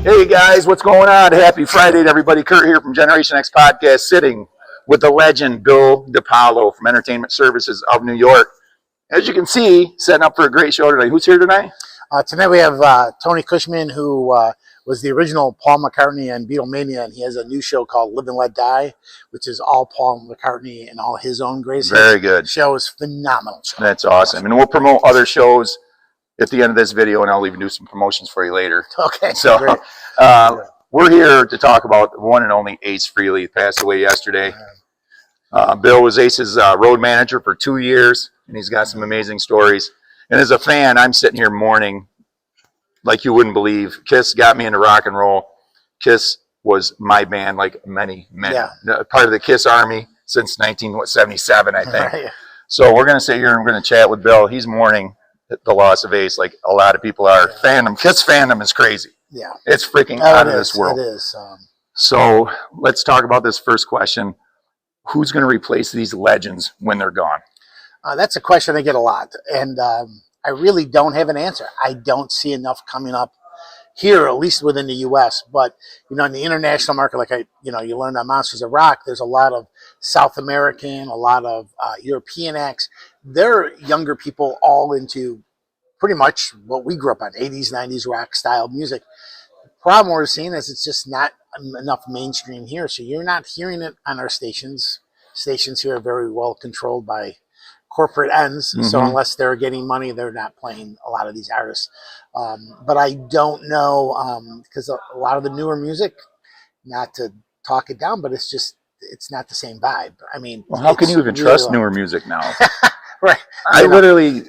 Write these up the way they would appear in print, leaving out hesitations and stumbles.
Hey guys, what's going on? Happy Friday to everybody. Kurt here from Generation X Podcast, sitting with the legend Bill Di Paolo from Entertainment Services of New York. As you can see, setting up for a great show today. Who's here tonight? Tonight we have Tony Cushman, who was the original Paul McCartney and Beatlemania, and he has a new show called Live and Let Die, which is all Paul McCartney and all his own greatest hits. Very good. The show is phenomenal. That's awesome. And we'll promote other shows at the end of this video, and I'll even do some promotions for you later. Okay. So we're here to talk about the one and only ACE Frehley. He passed away yesterday. Bill was ACE's road manager for 2 years, and he's got some amazing stories. And as a fan, I'm sitting here mourning like you wouldn't believe. Kiss got me into rock and roll. Kiss was my band, like many. Part of the Kiss Army since 1977, I think. Right. So we're going to sit here and we're going to chat with Bill. He's mourning the loss of ACE like a lot of people are. Fandom, Kiss fandom is crazy. Yeah. It's freaking out of this world. It is. So let's talk about this first question. Who's going to replace these legends when they're gone? That's a question I get a lot, and I really don't have an answer. I don't see enough coming up here, at least within the U.S. But in the international market, like you learned on Monsters of Rock, there's a lot of South American, a lot of European acts. They're younger people all into pretty much what we grew up on, 80s, 90s rock style music. The problem we're seeing is it's just not enough mainstream here, so you're not hearing it on our stations. Stations here are very well controlled by corporate ends, so unless they're getting money, they're not playing a lot of these artists. But I don't know, because a lot of the newer music, not to talk it down, but it's not the same vibe. I mean, well, how can you even trust newer music now? Right. I literally,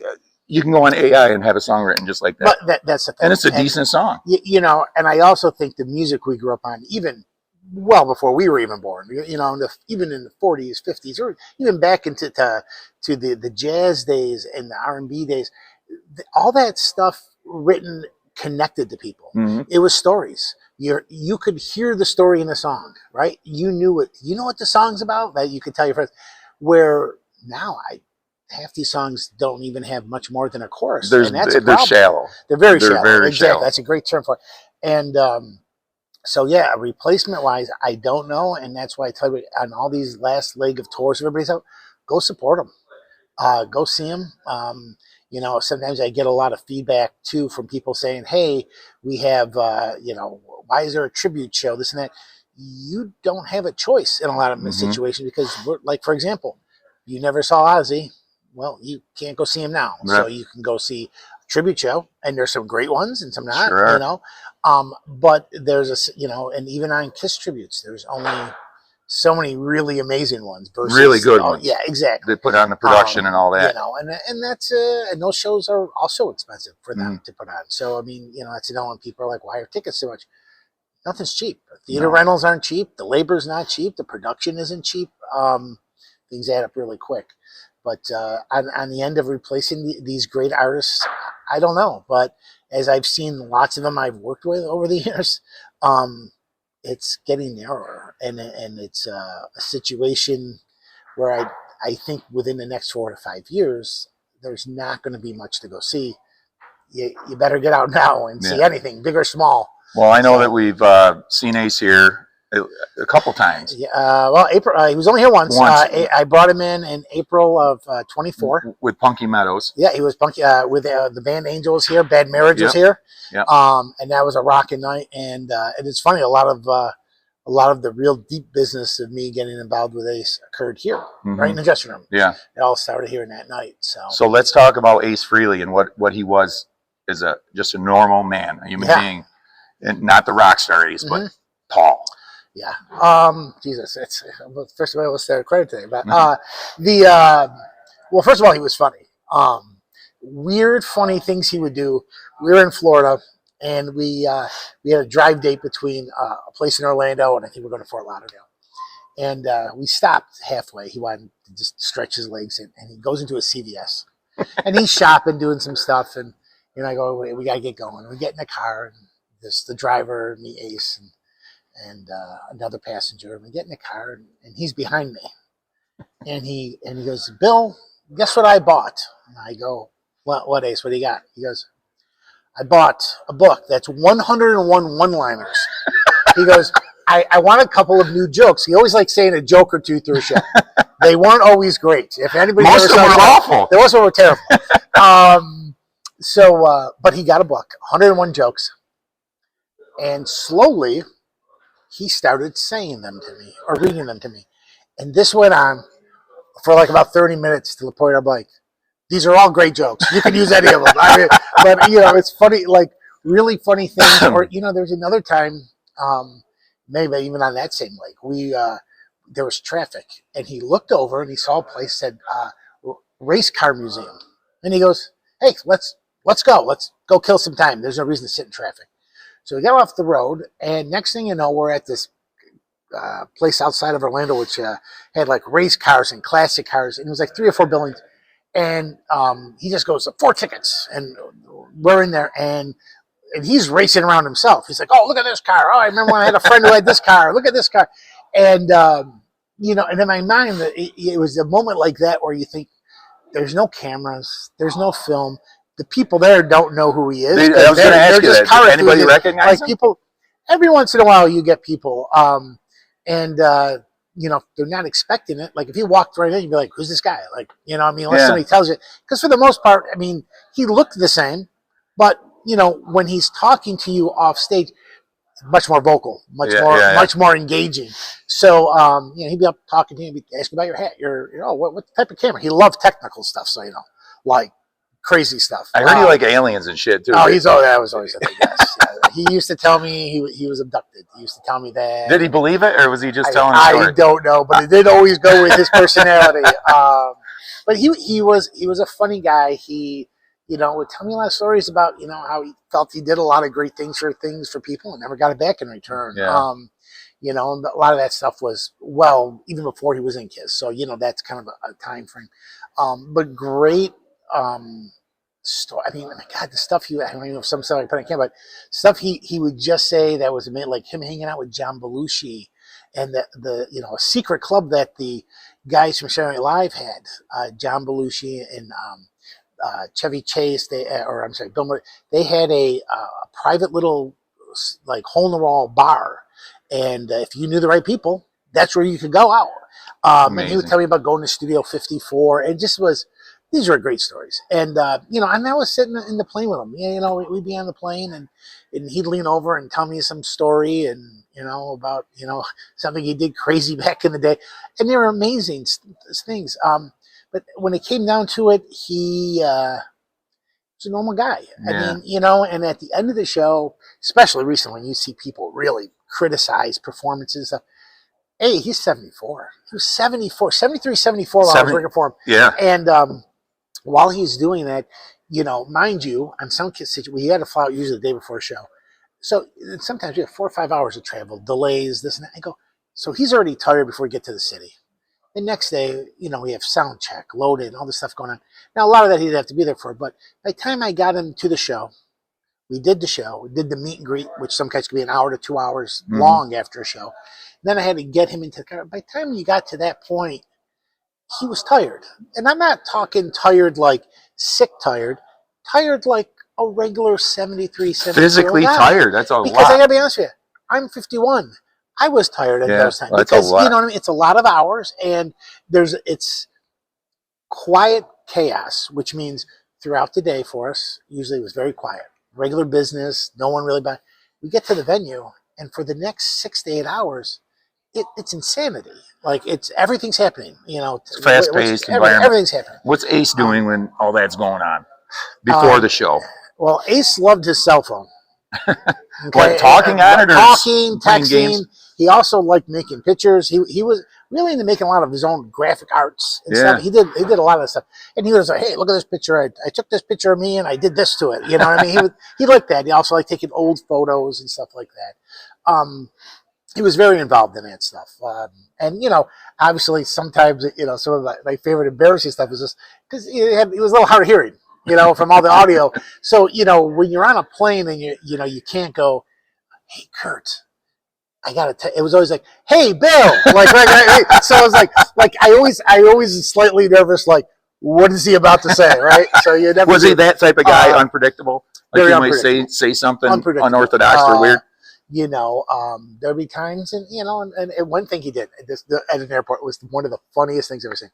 you can go on AI and have a song written just like that. But that's the thing. And it's a decent song. And I also think the music we grew up on, even well before we were even born, even in the 40s, 50s, or even back into the jazz days and the R&B days, all that stuff written connected to people. It was stories. You could hear the story in the song, right? You knew it. You know what the song's about, that you could tell your friends. Where now half these songs don't even have much more than a chorus. They're shallow. They're very shallow. Very exactly. Shallow. That's a great term for it. And so yeah, replacement wise, I don't know, and that's why I tell you on all these last leg of tours, everybody's out. Go support them. Go see them. Sometimes I get a lot of feedback too from people saying, "Hey, we have, why is there a tribute show? This and that." You don't have a choice in a lot of situations because, for example, you never saw Ozzy. Well, you can't go see him now, so you can go see a tribute show, and there's some great ones and some not. Sure. But there's and even on Kiss tributes, there's only so many really amazing ones versus really good ones. Yeah, exactly. They put on the production and all that. And that's and those shows are also expensive for them to put on. So I mean, that's when people are like, "Why are tickets so much?" Nothing's cheap. Theater rentals aren't cheap. The labor's not cheap. The production isn't cheap. Things add up really quick. But on the end of replacing these great artists, I don't know. But as I've seen lots of them I've worked with over the years, it's getting narrower. And it's a situation where I think within the next 4 to 5 years, there's not going to be much to go see. You better get out now and see anything, big or small. Well, I know that we've seen ACE here a couple times. Yeah. Well, April. He was only here once. I brought him in April of 24 with Punky Meadows. Yeah, he was Punky with the band Angels here. Bad Marriage was here. Yeah. And that was a rocking night. And it's funny. A lot of the real deep business of me getting involved with ACE occurred here, right in the dressing room. Yeah. It all started here in that night. So let's talk about ACE Frehley and what he was as just a normal man, a human being, and not the rock star ACE, but Paul. Yeah. Jesus. It's first of all, let's start credit today. But well, first of all, he was funny. Weird, funny things he would do. We were in Florida, and we had a drive date between a place in Orlando and I think we're going to Fort Lauderdale. And we stopped halfway. He wanted to just stretch his legs, and he goes into a CVS, and he's shopping, doing some stuff, and I go, we got to get going. We get in the car, and there's the driver, me, ACE, and another passenger. And we get in the car, and he's behind me. And he goes, "Bill, guess what I bought?" And I go, What, ACE? What do you got?" He goes, I bought a book that's 101 one-liners. He goes, I want a couple of new jokes. He always likes saying a joke or two through a show. They weren't always great. If anybody Most of them were awful. Most of them were terrible. But he got a book, 101 jokes. And slowly, he started saying them to me or reading them to me. And this went on for like about 30 minutes to the point I'm like, these are all great jokes. You can use any of them. I mean, but, it's funny, like really funny things. Or, there's another time, maybe even on that same lake, there was traffic. And he looked over and he saw a place that said Race Car Museum. And he goes, hey, let's go. Let's go kill some time. There's no reason to sit in traffic. So we got off the road, and next thing you know, we're at this place outside of Orlando, which had like race cars and classic cars, and it was like 3 or 4 buildings. And he just goes, 4 tickets, and we're in there, and he's racing around himself. He's like, oh, look at this car. Oh, I remember when I had a friend who had this car. Look at this car. And, and in my mind, it was a moment like that where you think, there's no cameras, there's no film. The people there don't know who he is. I was going to ask you that. Did anybody recognize him? People, every once in a while, you get people, they're not expecting it. Like if you walked right in, you'd be like, "Who's this guy?" Like, unless somebody tells you. Because for the most part, he looked the same, but when he's talking to you off stage, much more vocal, much more engaging. So, he'd be up talking to you, he'd be asking about your hat. What type of camera? He loved technical stuff, so like crazy stuff. I heard he liked aliens and shit too. Oh, that was always a thing. Yes, yeah. He used to tell me he was abducted. He used to tell me that. Did he believe it, or was he just telling a story? I don't know, but it did always go with his personality. But he was a funny guy. He would tell me a lot of stories about how he felt he did a lot of great things for people and never got it back in return. Yeah. And a lot of that stuff was even before he was in KISS. So that's kind of a time frame. But great. Story. The stuff I don't even know if some stuff I put on camera, but stuff he would just say that was amazing, like him hanging out with John Belushi, and the a secret club that the guys from Saturday Night Live had, John Belushi and Chevy Chase. Bill Murray. They had a private little like hole in the wall bar, and if you knew the right people, that's where you could go out. And he would tell me about going to Studio 54. It just was. These are great stories. And, and I was sitting in the plane with him. We'd be on the plane and he'd lean over and tell me some story and, about, something he did crazy back in the day. And they were amazing things. But when it came down to it, he was a normal guy. Yeah. And at the end of the show, especially recently, when you see people really criticize performances and stuff, hey, he's 74. He was 74, 73, 74 while I was working for him. Yeah. And, while he's doing that, mind you, on some situations, we had to fly out usually the day before a show. So sometimes we have 4 or 5 hours of travel, delays, this and that. I go, so he's already tired before we get to the city. The next day, we have sound check, loaded, all this stuff going on. Now, a lot of that he'd have to be there for, but by the time I got him to the show, we did the meet and greet, which sometimes could be an hour to 2 hours long after a show. Then I had to get him into the car. By the time you got to that point, he was tired. And I'm not talking tired like sick tired like a regular 73, 74 physically guy. Tired. That's a lot. Because I got to be honest with you, I'm 51. I was tired at those times. Because, a lot. It's a lot of hours, and it's quiet chaos, which means throughout the day for us, usually it was very quiet. Regular business, no one really buying. We get to the venue, and for the next 6 to 8 hours, it's insanity. Like everything's happening. It's fast-paced environment. Everything's happening. What's Ace doing when all that's going on before the show? Well, Ace loved his cell phone. Okay? What, talking on it or talking, texting. Games? He also liked making pictures. He was really into making a lot of his own graphic arts and stuff. He did a lot of that stuff. And he was like, hey, look at this picture. I took this picture of me and I did this to it. You know what I mean? He liked that. He also liked taking old photos and stuff like that. He was very involved in that stuff. And, obviously sometimes, some of my favorite embarrassing stuff is just because he was a little hard of hearing, from all the audio. So, when you're on a plane and you can't go, hey, Kurt, I got to it was always like, hey, Bill, like, right. So I was like I always slightly nervous, like, what is he about to say? Right. So you never was he that type of guy, unpredictable? Like he might say something unorthodox or weird. You know, there'll be times, and you know, and one thing he did at an airport was one of the funniest things I've ever seen.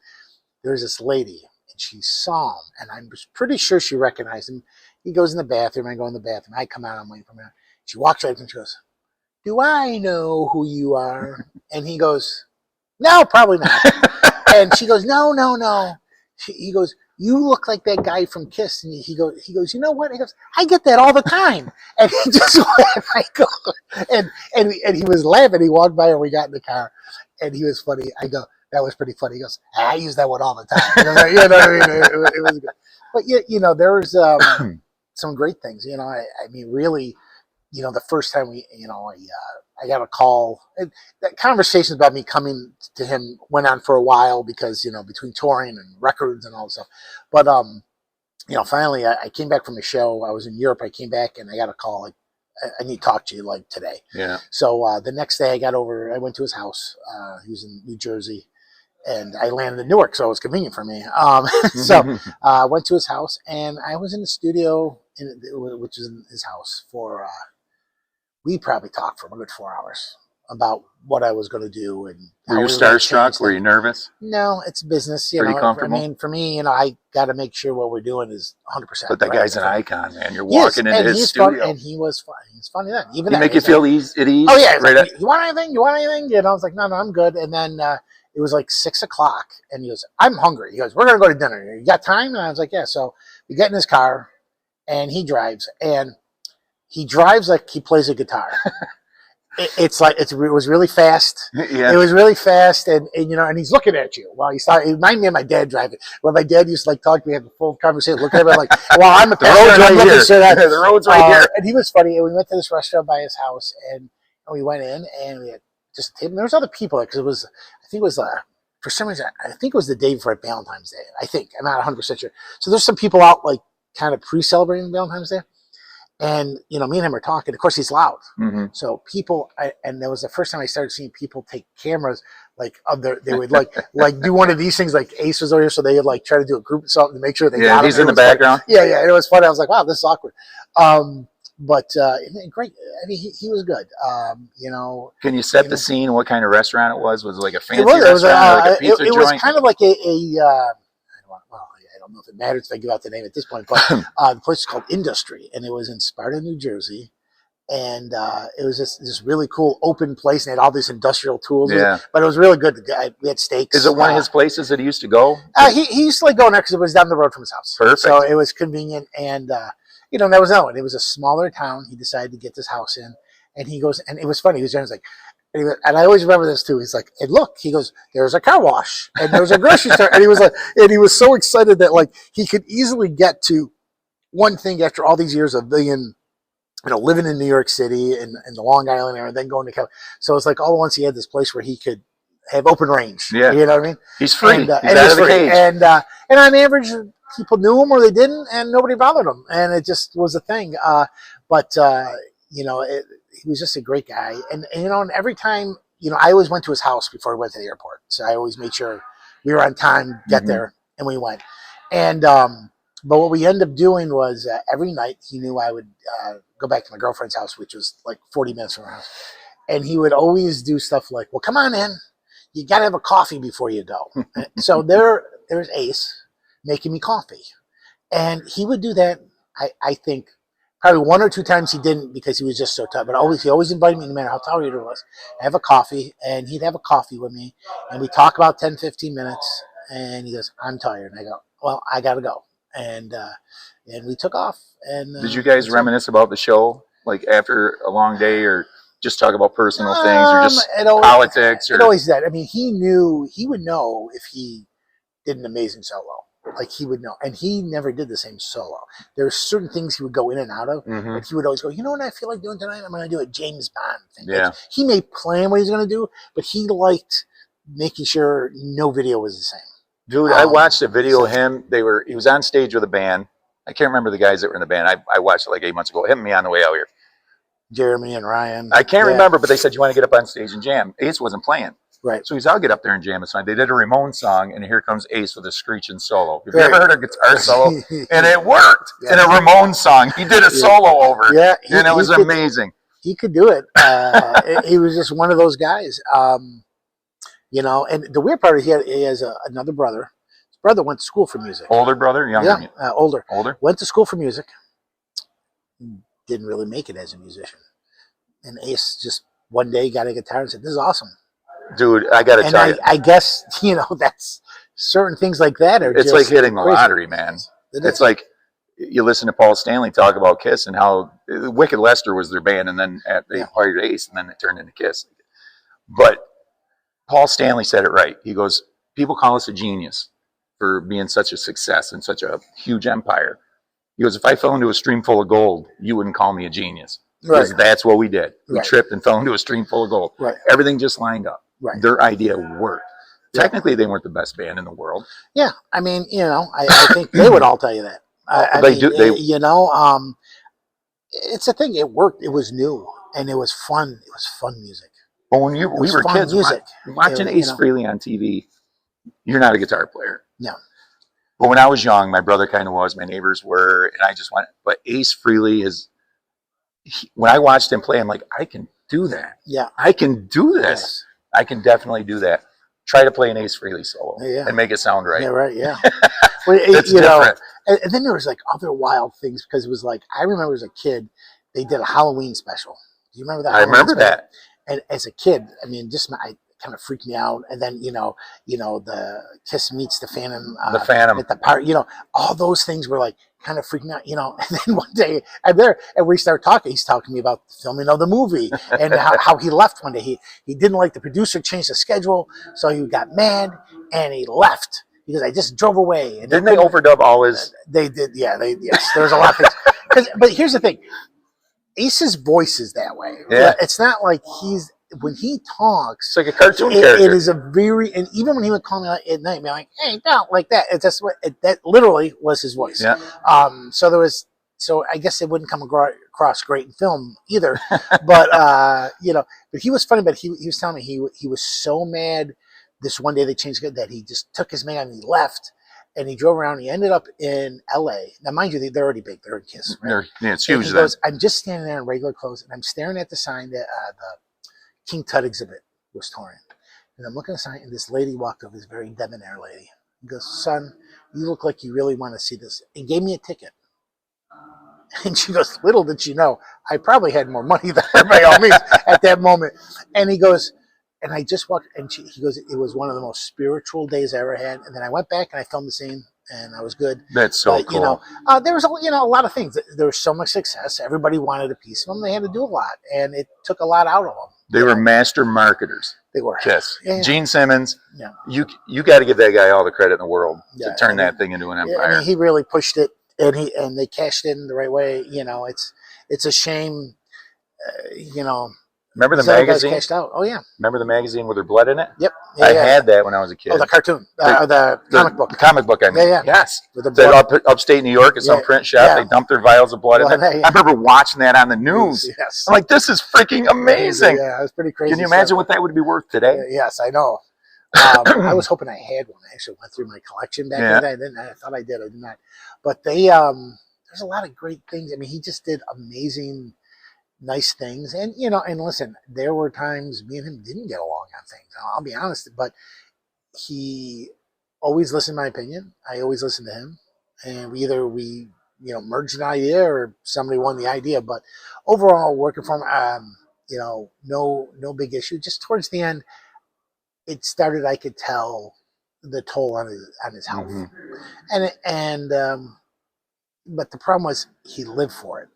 There was this lady, and she saw him, and I was pretty sure she recognized him. He goes in the bathroom, I go in the bathroom, I come out, I'm waiting for him. She walks right up and she goes, "Do I know who you are?" And he goes, "No, probably not." And she goes, "No, no, no." He goes, "You look like that guy from Kiss." And he goes, "You know what?" He goes, "I get that all the time." And he just laughed. I go, and he was laughing. He walked by and we got in the car, and he was funny. I go, "That was pretty funny." He goes, "I use that one all the time." You know what I mean? It was good. But you know, there was some great things. You know, I mean, really, you know, the first time I got a call. That conversations about me coming to him went on for a while because, you know, between touring and records and all that stuff. But, you know, finally I came back from a show. I was in Europe. I came back and I got a call like, "I need to talk to you like today." Yeah. So the next day I went to his house. He was in New Jersey. And I landed in Newark, so it was convenient for me. So I went to his house, and I was in the studio, which is in his house, for we probably talked for a good 4 hours about what I was going to do. And were you starstruck? Were you nervous? No, it's business. You Pretty know, comfortable? I mean, for me, you know, I got to make sure what we're doing is 100%. But that guy's an icon, man. You're walking into his studio. And he was fun. He's funny then. Even he make you feel at ease? Oh, yeah. Like, you want anything? You want anything? You know, I was like, no, I'm good. And then it was like 6 o'clock, and he goes, "I'm hungry." He goes, "We're going to go to dinner. You got time?" And I was like, "Yeah." So we get in his car, and he drives like he plays a guitar. It was really fast. Yeah. It was really fast, and you know, and he's looking at you while he's talking. It reminded me of my dad driving. When my dad used to like talk to me, have a full conversation, look at me like, "Well, I'm at the road's right here." The road's right here. And he was funny. And we went to this restaurant by his house, and we went in, and we had just a table. There was other people there because it was, I think it was for some reason, I think it was the day before Valentine's Day. I think I'm not 100% sure. So there's some people out like kind of pre-celebrating Valentine's Day. And, you know, me and him are talking. Of course, he's loud. Mm-hmm. So people, and that was the first time I started seeing people take cameras, like, they would like do one of these things, like Ace was over here. So they would like try to do a group something to make sure they got him. He's in the background. Yeah. And it was funny. I was like, wow, this is awkward. But great. I mean, he was good. You know. Can you set the scene? What kind of restaurant it was? Was it like a fancy restaurant or like a pizza joint? It was kind of like I don't know if it matters if I give out the name at this point, but the place is called Industry, and it was in Sparta, New Jersey, and it was this really cool open place, and they had all these industrial tools. Yeah, but it was really good. We had steaks. Is it one of his places that he used to go? He used to like go in there because it was down the road from his house. Perfect. So it was convenient, and you know, that was that one. It was a smaller town. He decided to get this house in, and he goes, and it was funny. He was there, and he's like. And I always remember this too. He's like, "And look," he goes, "There's a car wash, and there's a grocery store." And he was like, and he was so excited that like he could easily get to one thing after all these years of being, you know, living in New York City and the Long Island area, and then going to California. So it's like all at once he had this place where he could have open range. Yeah, you know what I mean. He's free. And, he's out of the cage. And on average, people knew him or they didn't, and nobody bothered him, and it just was a thing. But you know, he was just a great guy. And you know, and every time, you know, I always went to his house before we went to the airport. So I always made sure we were on time, get there, and we went. And, but what we ended up doing was every night he knew I would go back to my girlfriend's house, which was like 40 minutes from her house. And he would always do stuff like, "Well, come on in. You got to have a coffee before you go." So there's Ace making me coffee. And he would do that, I think, probably 1 or 2 times he didn't because he was just so tired. But he always invited me, no matter how tired he was, have a coffee, and he'd have a coffee with me, and we talk about 10, 15 minutes, and he goes, "I'm tired." And I go, "Well, I got to go." And we took off. And did you guys reminisce about the show, like after a long day, or just talk about personal things, or just politics? Or... It always did. I mean, he would know if he did an amazing solo. Like he would know, and he never did the same solo. There were certain things he would go in and out of, but he would always go, "You know what I feel like doing tonight? I'm going to do a James Bond thing." Yeah. Like, he may plan what he's going to do, but he liked making sure no video was the same. Dude, I watched a video of him. He was on stage with a band. I can't remember the guys that were in the band. I watched it like 8 months ago. Him and me on the way out here. Jeremy and Ryan. I can't remember, but they said, "You want to get up on stage and jam?" Ace wasn't playing. Right. So I'll get up there and jam a song. They did a Ramones song, and here comes Ace with a screeching solo. Have you Right. ever heard a guitar solo? And it worked Yeah. in a Ramones song. He did a solo over it, Yeah, and it was amazing. He could do it. He was just one of those guys. You know, and the weird part is he has another brother. His brother went to school for music. Older brother, younger? Yeah, older. Older. Went to school for music. Didn't really make it as a musician. And Ace just one day got a guitar and said, "This is awesome." Dude, I got to tell you. I guess, you know, that's certain things like that are It's just like hitting the crazy. lottery, man. It's like you listen to Paul Stanley talk about Kiss and how Wicked Lester was their band, and then they hired Ace, and then it turned into Kiss. But Paul Stanley said it right. He goes, people call us a genius for being such a success and such a huge empire. He goes, if I fell into a stream full of gold, you wouldn't call me a genius. Because Right. that's what we did. We Right. tripped and fell into a stream full of gold. Right. Everything just lined up. Right. Their idea worked. Yeah. Technically, they weren't the best band in the world. Yeah. I mean, you know, I think they would all tell you that. You know, it's a thing. It worked. It was new and it was fun. It was fun music. But when we were kids, watching Ace Frehley on TV, you're not a guitar player. No. But when I was young, my brother kind of was, my neighbors were, and I just went. But Ace Frehley when I watched him play, I'm like, I can do that. Yeah. I can do this. Yes. I can definitely do that. Try to play an Ace Frehley solo and make it sound right. Yeah, right, yeah. Well, it's different. And then there was like other wild things because it was like, I remember as a kid, they did a Halloween special. Do you remember that? I remember that. And as a kid, I mean, I kind of freaked me out. And then, you know, the Kiss meets the Phantom. The Phantom. At the part, you know, all those things were like kind of freaking out, you know. And then one day I'm there and we start talking. He's talking to me about the filming of the movie and how he left one day. He didn't like the producer changed the schedule. So he got mad and he left because I just drove away. And didn't they overdub all his? They did. Yeah. Yes. There was a lot of things. But here's the thing. Ace's voice is that way. Yeah. It's not like when he talks, it's like a cartoon character. It is a and even when he would call me at night, be like, "Hey, don't like that." It's just that literally was his voice. Yeah. So I guess it wouldn't come across great in film either. But you know, but he was funny. But he was telling me he was so mad this one day they changed it that he just took his man and he left. And he drove around. He ended up in L.A. Now, mind you, they're already big. They're in Kiss. Right? It's huge. He goes, I'm just standing there in regular clothes, and I'm staring at the sign that the King Tut exhibit was touring. And I'm looking at the sign, and this lady walked over, this very debonair lady. He goes, son, you look like you really want to see this. And gave me a ticket. And she goes, little did she know, I probably had more money than her by all means at that moment. And he goes, and I just walked, and he goes, it was one of the most spiritual days I ever had. And then I went back and I filmed the scene, and I was good. That's so cool. You know, there was a lot of things. There was so much success. Everybody wanted a piece of them. They had to do a lot, and it took a lot out of them. They were master marketers. They were. Kiss. Yeah. Gene Simmons. Yeah. You got to give that guy all the credit in the world to turn that thing into an empire. I mean, he really pushed it, and they cashed in the right way. You know, it's a shame. You know. Remember the magazine? Cashed out. Oh yeah. Remember the magazine with their blood in it? Yep. Yeah, I had that when I was a kid. Oh, the cartoon, the comic book. The comic book. I mean, yeah. Yes. With the upstate New York at some print shop, they dumped their vials of blood in it. I remember watching that on the news. Yes. I'm like, this is freaking amazing. Yeah, it was pretty crazy. Can you imagine what that would be worth today? Yes, I know. I was hoping I had one. I actually went through my collection back then. I thought I did. I did not. But there's a lot of great things. I mean, he just did amazing, nice things. And, you know, and listen, there were times me and him didn't get along on things. I'll be honest, but he always listened to my opinion. I always listened to him. And we merged an idea or somebody won the idea. But overall, working for him, you know, no big issue. Just towards the end, it started, I could tell the toll on his health. Mm-hmm. But the problem was he lived for it,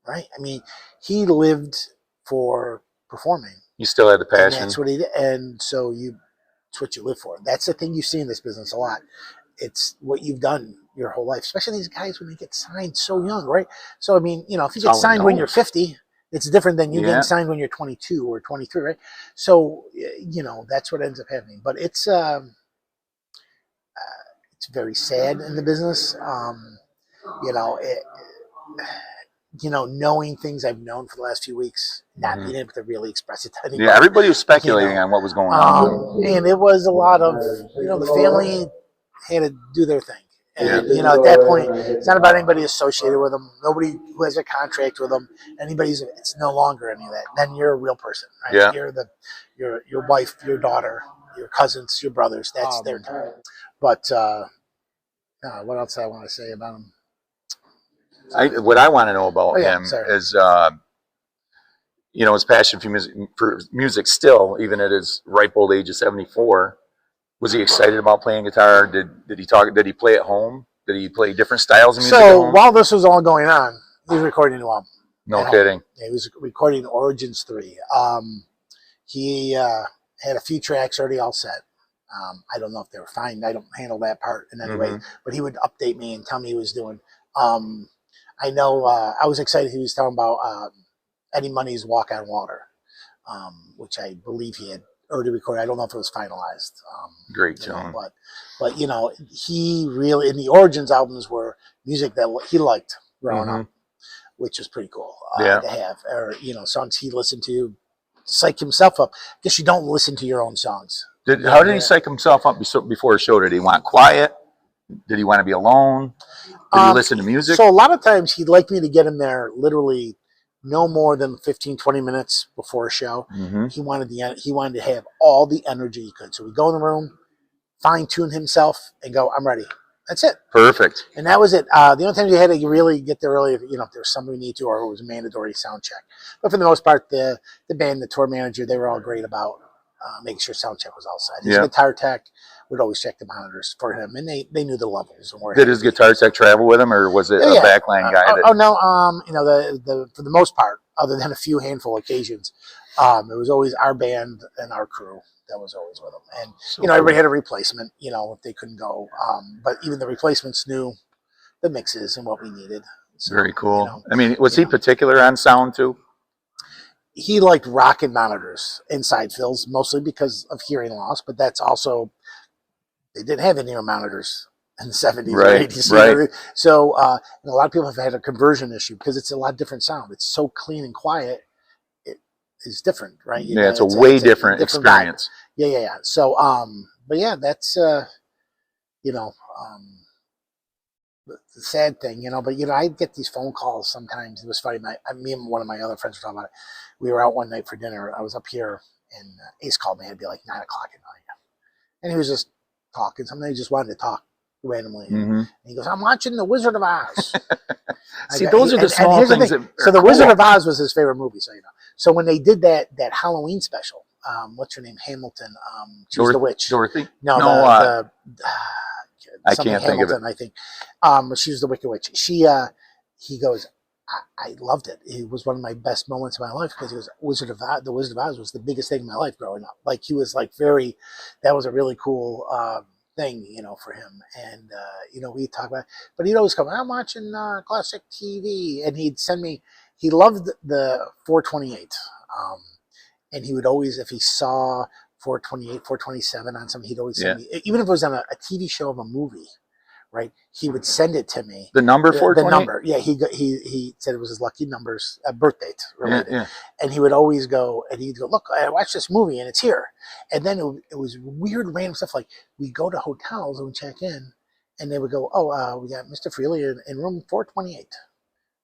right? I mean, he lived for performing. You still had the passion. And that's what he did. And so it's what you live for. That's the thing you see in this business a lot. It's what you've done your whole life, especially these guys when they get signed so young, right? So, I mean, you know, if you get signed when you're 50, it's different than you getting signed when you're 22 or 23, right? So, you know, that's what ends up happening. But it's very sad in the business. You know, knowing things I've known for the last few weeks, not being able to really express it to anybody. Yeah, everybody was speculating on what was going on. And it was a lot of, the family had to do their thing. And, at that point, it's not about anybody associated with them. Nobody who has a contract with them. It's no longer any of that. Then you're a real person, right? Yeah. You're your wife, your daughter, your cousins, your brothers. That's their time. But what else I want to say about him? What I want to know about him is, his passion for music still, even at his ripe old age of 74. Was he excited about playing guitar? Did he play at home? Did he play different styles of music at home? While this was all going on, he was recording a new album. No kidding. Yeah, he was recording Origins 3. He had a few tracks already all set. I don't know if they were fine. I don't handle that part in any way. But he would update me and tell me he was doing. I know I was excited he was talking about Eddie Money's Walk on Water, which I believe he had already recorded. I don't know if it was finalized. Great tune. But he really, in the Origins albums were music that he liked growing up, which was pretty cool to have. Or, songs he listened to, psych himself up. I guess you don't listen to your own songs. How did he psych himself up before a show? Did he want quiet? Did he want to be alone? Did he listen to music? So a lot of times he'd like me to get him there literally no more than 15, 20 minutes before a show. He wanted to have all the energy he could. So we'd go in the room, fine-tune himself, and go, I'm ready. That's it. Perfect. And that was it. The only time you had to really get there early, if there was somebody we need to, or it was a mandatory sound check. But for the most part, the band, the tour manager, they were all great about making sure sound check was all set. His guitar tech would always check the monitors for him, and they knew the levels. Did his guitar tech travel with him, or was it a backline guy? For the most part, other than a few handful occasions, it was always our band and our crew that was always with him. And everybody had a replacement, if they couldn't go. But even the replacements knew the mixes and what we needed. So, very cool. Was he particular on sound too? He liked rocking monitors and side fills, mostly because of hearing loss, but that's also, they didn't have in-ear monitors in the 70s or 80s. Right. So and a lot of people have had a conversion issue because it's a lot different sound. It's so clean and quiet. It is different, right? It's a way different experience. Vibe. Yeah. So, but yeah, that's, the sad thing, but I get these phone calls sometimes. It was funny. Me and one of my other friends were talking about it. We were out one night for dinner. I was up here, and Ace called me. It'd be like 9:00 at night, and he was just talking. Something he just wanted to talk randomly. And he goes, "I'm watching The Wizard of Oz." See, those are the small things. So The Wizard of Oz was his favorite movie. So when they did that Halloween special, what's her name? Hamilton. She was the witch. Dorothy. No. I can't think of it. I think she was the Wicked Witch. He goes, I loved it. It was one of my best moments of my life because he was The Wizard of Oz was the biggest thing in my life growing up. Like he was like that was a really cool thing, for him. And we'd talk about it. But he'd always come, I'm watching classic TV, and he'd send me. He loved the 428, and he would always, if he saw 428, 427 on something, he'd always send me, even if it was on a TV show of a movie, right? He would send it to me. The number 428? The number, yeah. He said it was his lucky numbers, birth date related. Yeah. And he would always go, and he'd go, look, I watched this movie, and it's here. And then it was weird, random stuff. Like, we go to hotels and we check in, and they would go, we got Mr. Frehley in room 428.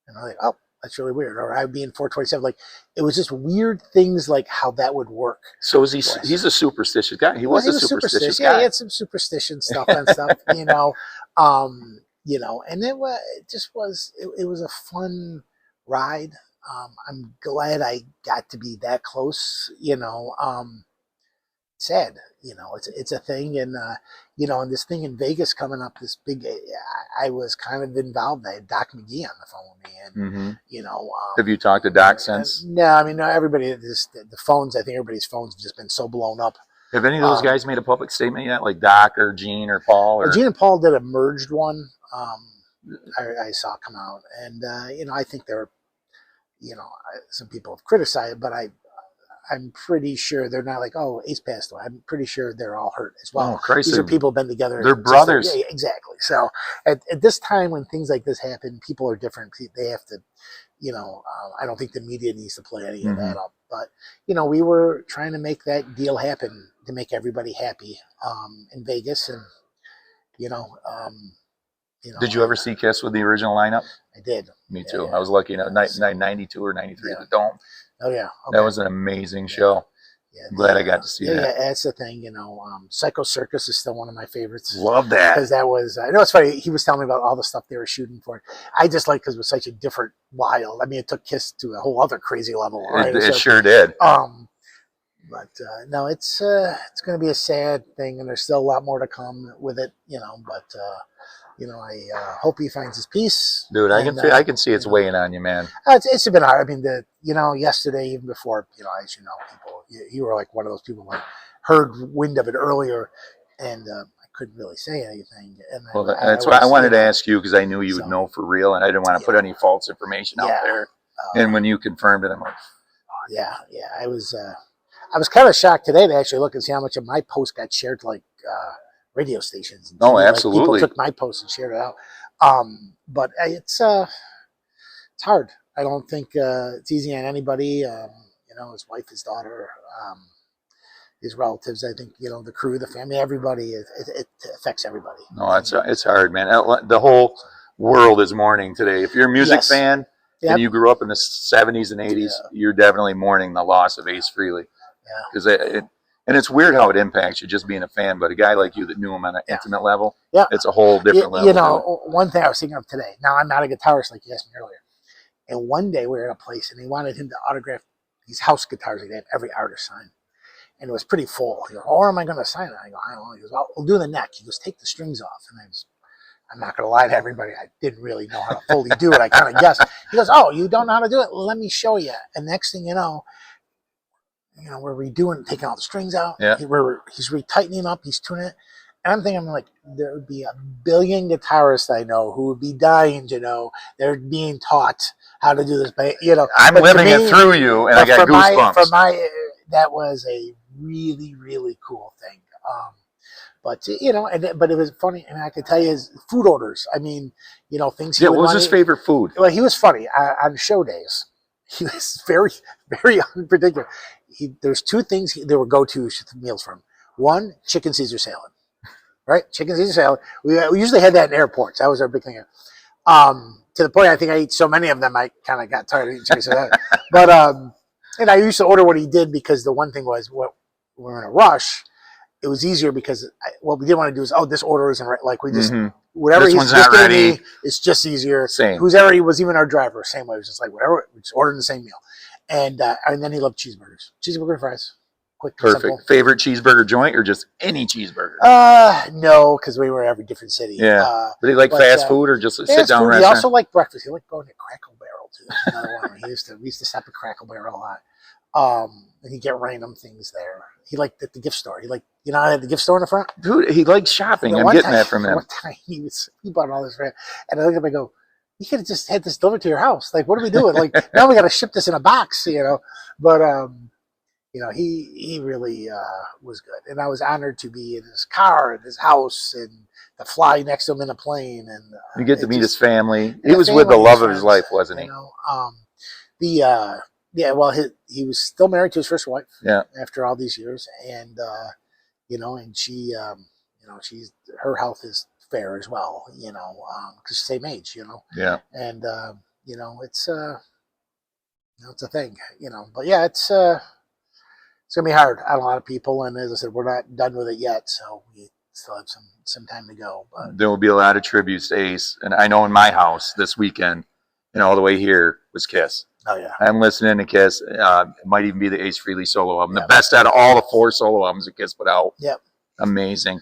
And I'm like, oh, that's really weird. Or I'd be in 427. Like, it was just weird things like how that would work. So he's a superstitious guy. He was a superstitious guy. Yeah, he had some superstition stuff and stuff, and it just was, it was a fun ride. I'm glad I got to be that close, sad, it's a thing. And, and this thing in Vegas coming up, this big, I was kind of involved. I had Doc McGee on the phone with me, and, have you talked to Doc since? No, everybody, the phones, I think everybody's phones have just been so blown up. Have any of those guys made a public statement yet? Like Doc or Gene or Paul? Or Gene and Paul did a merged one. I saw come out, and, I think there were, some people have criticized it, but I'm pretty sure they're not like, oh, Ace passed away. I'm pretty sure they're all hurt as well. Oh, Christ. These are people who've been together. They're brothers. Yeah, exactly. So at this time when things like this happen, people are different. They have to, I don't think the media needs to play any of that up. But we were trying to make that deal happen to make everybody happy in Vegas, and Did you ever see Kiss with the original lineup? I did. Me too. I was lucky enough. 92 or 93 at the Dome. Oh yeah, that was an amazing show. I'm glad I got to see that. Yeah, that's the thing. Psycho Circus is still one of my favorites. Love that. Because that was, I know it's funny. He was telling me about all the stuff they were shooting for. I just like because it was such a different, wild. I mean, it took Kiss to a whole other crazy level. Right? It sure did. But no, it's going to be a sad thing, and there's still a lot more to come with it. But I hope he finds his peace. Dude, I can see it's weighing on you, man. It's been hard. I mean, yesterday, even before, as people, you were like one of those people that heard wind of it earlier, and I couldn't really say anything. And well, that's why I wanted to ask you, because I knew you would know for real, and I didn't want to put any false information out there. And when you confirmed it, I'm like, yeah. I was kind of shocked today to actually look and see how much of my post got shared to radio stations. And oh, absolutely. People took my post and shared it out. But it's hard. I don't think it's easy on anybody. His wife, his daughter, his relatives. I think the crew, the family, everybody. It affects everybody. No, it's hard, man. The whole world is mourning today. If you're a music fan and you grew up in the 70s and 80s, you're definitely mourning the loss of Ace Frehley. Yeah, because and it's weird how it impacts you just being a fan, but a guy like you that knew him on an intimate level, it's a whole different level. One thing I was thinking of today, now I'm not a guitarist like you asked me earlier, and one day we were in a place and they wanted him to autograph these house guitars that they have every artist sign. And it was pretty full. He goes, or am I going to sign it? I go, I don't know. He goes, well, we'll do the neck. He goes, take the strings off. And I'm not going to lie to everybody. I didn't really know how to fully do it. I kind of guessed. He goes, oh, you don't know how to do it? Let me show you. And next thing you know, we're redoing, taking all the strings out. Yeah. He's retightening up. He's tuning it. And I'm thinking, there would be a billion guitarists I know who would be dying to know they're being taught how to do this. But, I'm living it through you, and I got goosebumps. That was a really, really cool thing. But it was funny. And I could tell you his food orders. I mean, things. What was his favorite food? Well, he was funny on show days. He was very, very unpredictable. There's two things that were go-to meals for him. One, chicken Caesar salad. Right? Chicken Caesar salad. We usually had that in airports. That was our big thing here. To the point I think I ate so many of them, I kind of got tired of eating chicken salad. But, and I used to order what he did because the one thing was, when we were in a rush, it was easier because what we didn't want to do is, this order isn't right. Like we just, whatever he's just giving me, it's just easier. Same. He was even our driver, same way. It was just like, whatever, we just ordered the same meal. And then he loved cheeseburgers. Cheeseburger and fries. Quick, perfect. Simple. Favorite cheeseburger joint or just any cheeseburger? No, because we were in every different city. Yeah. But he liked fast food or just a sit-down restaurant? He also liked breakfast. He liked going to Crackle Barrel, too. Another one. We used to stop at Crackle Barrel a lot. And he'd get random things there. He liked at the gift store. He liked, I had the gift store in the front. Dude, he likes shopping. I'm getting that from him. One time he bought all this, and I look at him and go, you could have just had this delivered to your house. Like, what are we doing? Like, now we got to ship this in a box, But, he really was good. And I was honored to be in his car, in his house, and to fly next to him in a plane. And you get to meet his family. He was with the love of his life, wasn't he? He was still married to his first wife. Yeah. After all these years, and and she, her health is fair as well. Because same age. Yeah. And it's it's a thing. But yeah, it's gonna be hard on a lot of people. And as I said, we're not done with it yet, so we still have some time to go. But there will be a lot of tributes to Ace, and I know in my house this weekend, all the way here was Kiss. Oh yeah, I'm listening to Kiss. It might even be the Ace Frehley solo album, the best out of all the 4 solo albums that Kiss put out. Yep, amazing.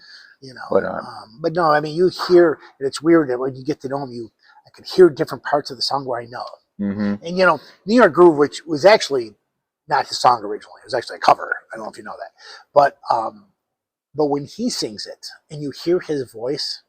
But no, I mean, you hear, and it's weird that when you get to know him, I could hear different parts of the song where I know. Mm-hmm. And New York Groove, which was actually not his song originally, it was actually a cover. I don't know if you know that, but when he sings it and you hear his voice,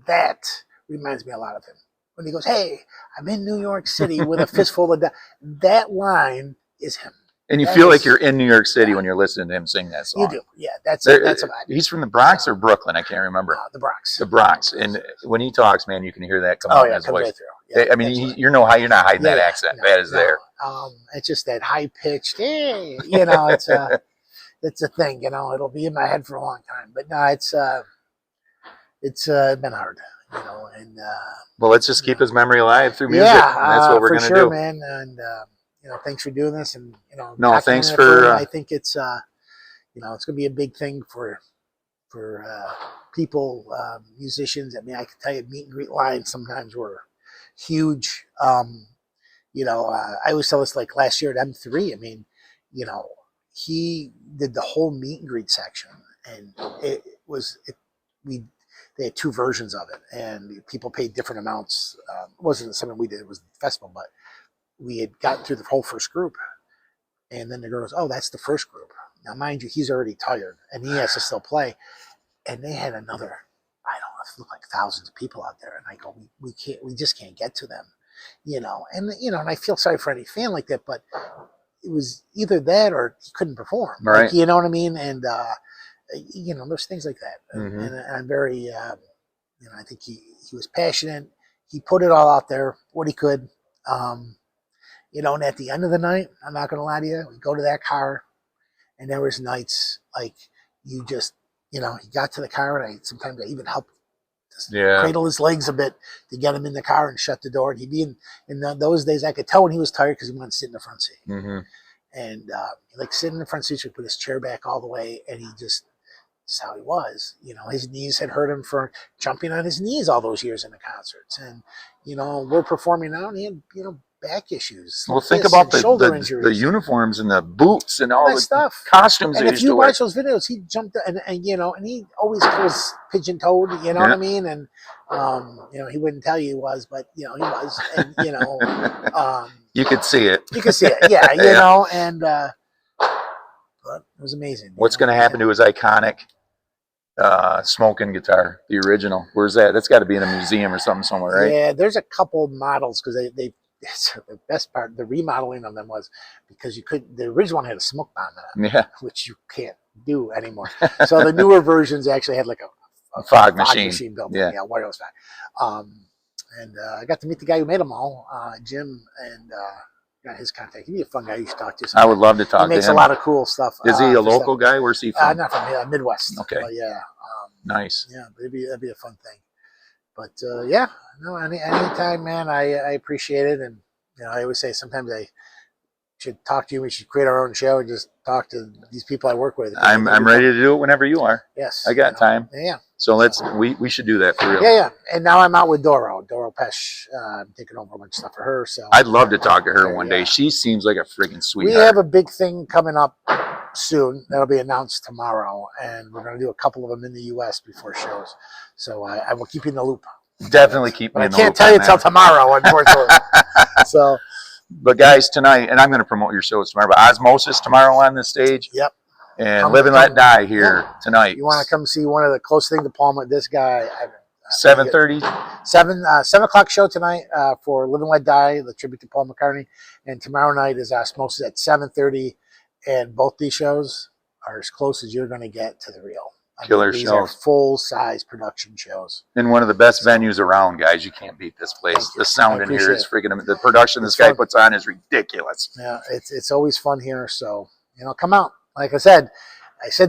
that reminds me a lot of him. When he goes, "Hey, I'm in New York City with a fistful of that line is him. And you feel like you're in New York City when you're listening to him sing that song. You do, yeah. That's a vibe. He's from the Bronx or Brooklyn, I can't remember. The Bronx. The Bronx, and when he talks, man, you can hear that come out in his voice. Right through. Yeah, I mean, you're not hiding that accent. No, that is there. It's just that high pitched. You know, it's a thing. You know, it'll be in my head for a long time. But no, it's been hard. You know, and well, let's just keep his memory alive through music. yeah, And that's what we're for going to sure, do, man. And you know, thanks for doing this. And you know, no, thanks documenting it for. him. I think it's you know, it's going to be a big thing for people, musicians. I mean, I can tell you, meet and greet lines sometimes were huge. You know, I always tell this, like last year at M3. I mean, you know, he did the whole meet and greet section, and we they had two versions of it, and people paid different amounts. It wasn't something we did; it was the festival, but we had gotten through the whole first group, and then the girl goes, "Oh, that's the first group." Now, mind you, he's already tired, and he has to still play. And they had another, I don't know, it looked like thousands of people out there. And I go, we just can't get to them, you know. And you know, and I feel sorry for any fan like that, but it was either that or he couldn't perform, right? Like, you know what I mean? And you know, there's things like that. Mm-hmm. And I'm very, you know, I think he was passionate. He put it all out there, what he could. You know, and at the end of the night, I'm not gonna lie to you, we go to that car, and there was nights like you just. You know, he got to the car, and sometimes I even helped cradle his legs a bit to get him in the car and shut the door. And he'd be in those days, I could tell when he was tired because he wanted to sit in the front seat. Mm-hmm. And he like sit in the front seat, so he put his chair back all the way, and just how he was. You know, his knees had hurt him for jumping on his knees all those years in the concerts. And, you know, we're performing now, and he had, you know, back issues. Well, think about the uniforms and the boots and all the stuff, costumes. And if you watch those videos, he jumped and you know, and he always was pigeon-toed. You know what I mean? And you know, he wouldn't tell you he was, but you know, he was. And you know, you could see it. You could see it. Yeah, you know, and but it was amazing. What's going to happen to his iconic smoking guitar, the original? Where's that? That's got to be in a museum or something somewhere, right? Yeah, there's a couple models because they the best part, the remodeling of them was because you could. The original one had a smoke bomb in it, which you can't do anymore. So the newer versions actually had like a fog machine built in. Yeah, wireless fog. And I got to meet the guy who made them all, Jim, and got his contact. He'd be a fun guy you should talk to. I would love to talk to him. He makes a lot of cool stuff. Is he a local guy? Where's he from? Not from Midwest. Okay. But yeah. Nice. Yeah, that'd be a fun thing. But yeah, no, anytime, man, I appreciate it. And you know, I always say sometimes I should talk to you. We should create our own show and just talk to these people I work with. I'm ready to do it whenever you are. Yes, I got time. Yeah. So we should do that for real. Yeah. And now I'm out with Doro Pesh. I'm taking over a bunch of stuff for her. So I'd love to talk to her one day. She seems like a friggin' sweetheart. We have a big thing coming up soon that'll be announced tomorrow, and we're going to do a couple of them in the U.S. before shows. So I will keep you in the loop. Definitely keep me in the loop. I can't tell you till tomorrow, unfortunately. So, but guys, tonight, and I'm going to promote your shows tomorrow. But Osmosis tomorrow on this stage. Yep. And Live and Let Die here tonight. You want to come see one of the close things to Palma? This guy. 7:30. 7 o'clock show tonight for Live and Let Die, the tribute to Paul McCartney, and tomorrow night is Osmosis at 7:30. And both these shows are as close as you're going to get to the real. Killer these shows. Are full-size production shows. In one of the best venues around, guys. You can't beat this place. The sound in here is freaking. The production this guy puts on is ridiculous. Yeah, it's always fun here. So you know, come out. Like I said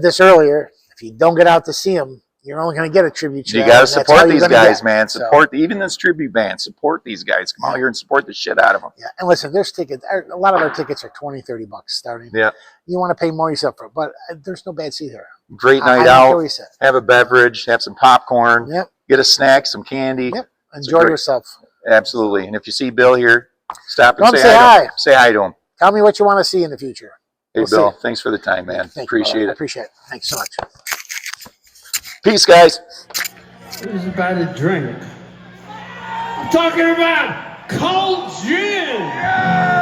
this earlier. If you don't get out to see them, you're only going to get a tribute show. You got to support these guys, man. Support even this tribute band. Support these guys. Come out here and support the shit out of them. Yeah, and listen, there's tickets. A lot of our tickets are $20-30 starting. Yeah. You want to pay more yourself for it, but there's no bad seat here. Great night out. Have a beverage. Have some popcorn. Yep. Get a snack, some candy. Yep. Enjoy yourself. Absolutely. And if you see Bill here, stop and say hi. Say hi to him. Tell me what you want to see in the future. Hey, Bill, thanks for the time, man. Appreciate it. I appreciate it. Thanks so much. Peace, guys. It was about a drink. I'm talking about cold gin. Yeah!